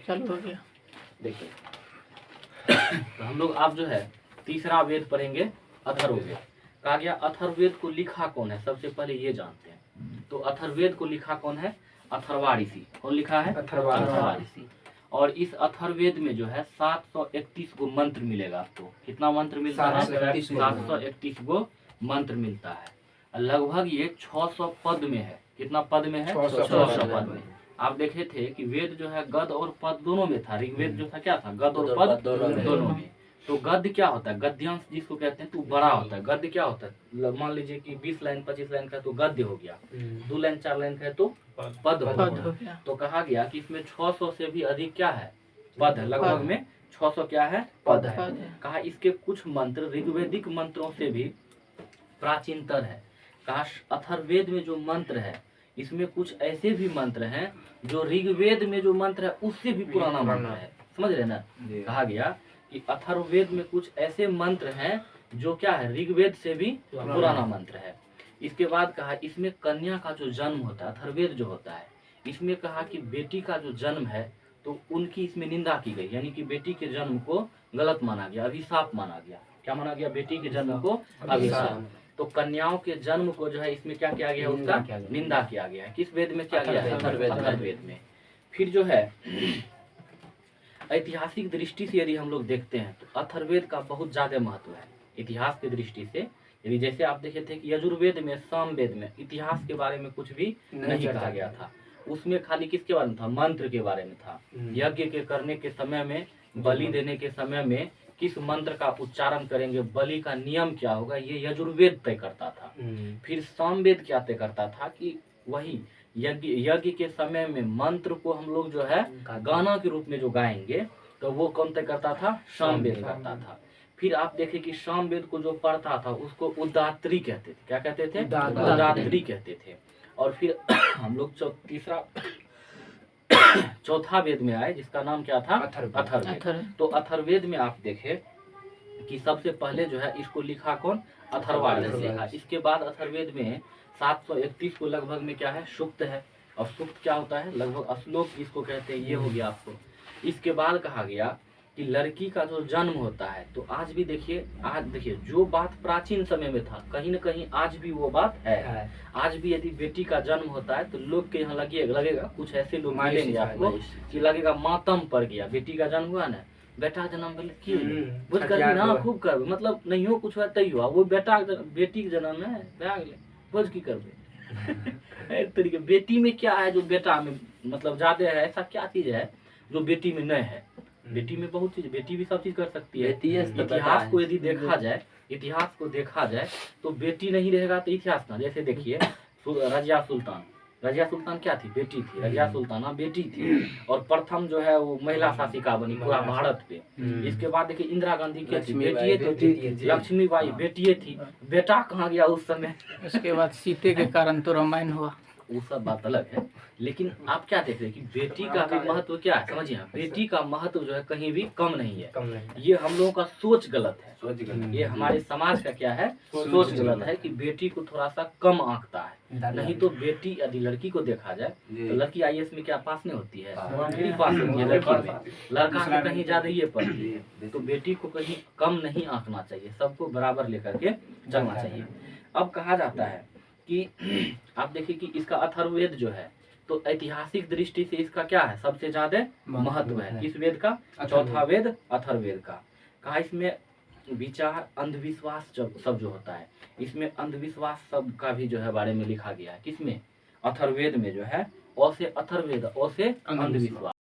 चालू हो गया। देखिए तो हम लोग आप जो है तीसरा वेद पढ़ेंगे, अथर्ववेद। कहा गया अथर्ववेद को लिखा कौन है, सबसे पहले ये जानते हैं। तो अथर्ववेद को लिखा कौन है, अथर्वा ऋषि। कौन लिखा है, अथर्वा ऋषि। और इस अथर्ववेद में जो है 731 गो मंत्र मिलेगा आपको। कितना मंत्र मिलता है, 731 गो मंत्र मिलता है। लगभग ये 600 पद में है। कितना पद में है, 600 पद में। आप देखे थे कि वेद जो है गद और पद दोनों में था। ऋग्वेद जो था क्या था, गद और पद दोनों में। तो गद्य क्या होता है, गद्यांश जिसको कहते हैं, तो बड़ा होता है। गद्य क्या होता है, मान लीजिए कि 20 लाइन 25 लाइन का तो गद्य हो गया, 2 लाइन 4 लाइन का है तो पद हो गया। तो कहा गया कि इसमें 600 से भी अधिक क्या है, पद है। लगभग में 600 क्या है, पद है। कहा इसके कुछ मंत्र ऋग्वेदिक मंत्रों से भी प्राचीनतर है। कहा अथर्ववेद में जो मंत्र है इसमें कुछ ऐसे भी मंत्र हैं जो ऋग्वेद में जो मंत्र है उससे भी पुराना मंत्र है। समझ रहे ना। कहा गया कि अथर्ववेद में कुछ ऐसे मंत्र हैं जो क्या है, ऋग्वेद से भी पुराना मंत्र है। इसके बाद कहा इसमें कन्या का जो जन्म होता है, अथर्ववेद जो होता है इसमें कहा कि बेटी का जो जन्म है तो उनकी इसमें निंदा की गई, यानी कि बेटी के जन्म को गलत माना गया, अभिशाप माना गया। क्या माना गया, बेटी के जन्म को अभिशाप। तो कन्याओं के जन्म को जो है इसमें क्या किया गया, उसका निंदा किया गया है। किस वेद में किया गया है, अथर्ववेद में। फिर जो है ऐतिहासिक दृष्टि से यदि हम लोग देखते हैं तो अथर्ववेद का बहुत ज्यादा महत्व है इतिहास की दृष्टि से। यदि जैसे आप देखे थे कि यजुर्वेद में, सामवेद में इतिहास के बारे में कुछ भी नहीं कहा गया था। उसमें खाली किसके बारे में था, मंत्र के बारे में था। यज्ञ के करने के समय में, बलि देने के समय में किस मंत्र का उच्चारण करेंगे, बलि का नियम क्या होगा, ये यजुर्वेद तय करता था। फिर सामवेद क्या तय करता था कि वही यज्ञ के समय में मंत्र को हम लोग जो है गाना के रूप में जो गाएंगे तो वो कौन तय करता था, सामवेद करता था। फिर आप देखें कि सामवेद को जो पढ़ता था उसको उदात्री कहते थे। क्या कहते थे, उदात्री कहते थे। और फिर हम लोग चौथा वेद में आए जिसका नाम क्या था, अथर्ववेद। तो अथर्ववेद में आप देखें कि सबसे पहले जो है इसको लिखा कौन, अथर्वा ऋषि। इसके बाद अथर्ववेद में 731 को लगभग में क्या है, सूक्त है। और सूक्त क्या होता है, लगभग श्लोक जिसको कहते हैं, ये हो गया आपको। इसके बाद कहा गया कि लड़की का जो जन्म होता है, तो आज भी देखिए, आज देखिए जो बात प्राचीन समय में था कहीं न कहीं आज भी वो बात है। आज भी यदि बेटी का जन्म होता है तो लोग के यहाँ लगेगा कुछ ऐसे लोग मिलेंगे आपको कि लगेगा मातम पड़ गया, बेटी का जन्म हुआ ना, बेटा जन्म की बुझ कर ना खूब कर, मतलब नहीं हो कुछ हुआ तय हुआ, वो बेटी के जन्म है बुझ की करबे। एक तरीके बेटी में क्या है जो बेटा में मतलब ज्यादा है, ऐसा क्या चीज है जो बेटी में नहीं है। बेटी में बहुत चीज, बेटी भी सब चीज कर सकती है। इतिहास को यदि देखा जाए, इतिहास को देखा जाए तो बेटी नहीं रहेगा तो इतिहास ना। जैसे देखिए रजिया सुल्तान क्या थी, बेटी थी। रजिया सुल्ताना बेटी थी और प्रथम जो है वो महिला शासिका बनी पूरा भारत पे। इसके बाद देखिए इंदिरा गांधी की बेटी थी, लक्ष्मीबाई बेटी थी। बेटा कहाँ गया उस समय। उसके बाद सीते के कारण तो रामायण हुआ, वो सब बात अलग है। लेकिन आप क्या देख रहे हैं कि बेटी का भी महत्व क्या है, समझिए, बेटी का महत्व जो है कहीं भी कम नहीं है। ये हम लोगों का सोच गलत है, ये हमारे समाज का क्या है, सोच गलत है कि बेटी को थोड़ा सा कम आंकता है। नहीं तो बेटी यदि लड़की को देखा जाए तो लड़की IAS में क्या पास नहीं होती है, पास होती है लड़की में, लड़का को कहीं ज्यादा ये पढ़ती है। तो बेटी को कहीं कम नहीं आंकना चाहिए, सबको बराबर लेकर के चलना चाहिए। अब कहा जाता है कि आप देखिए कि इसका अथर्ववेद जो है तो ऐतिहासिक दृष्टि से इसका क्या है, सबसे ज्यादा महत्व है। किस वेद का, चौथा वेद अथर्ववेद का। कहा इसमें विचार, अंधविश्वास सब जो होता है, इसमें अंधविश्वास सब का भी जो है बारे में लिखा गया है। किसमें, अथर्ववेद में जो है, अ से अथर्ववेद, अ से अंधविश्वास।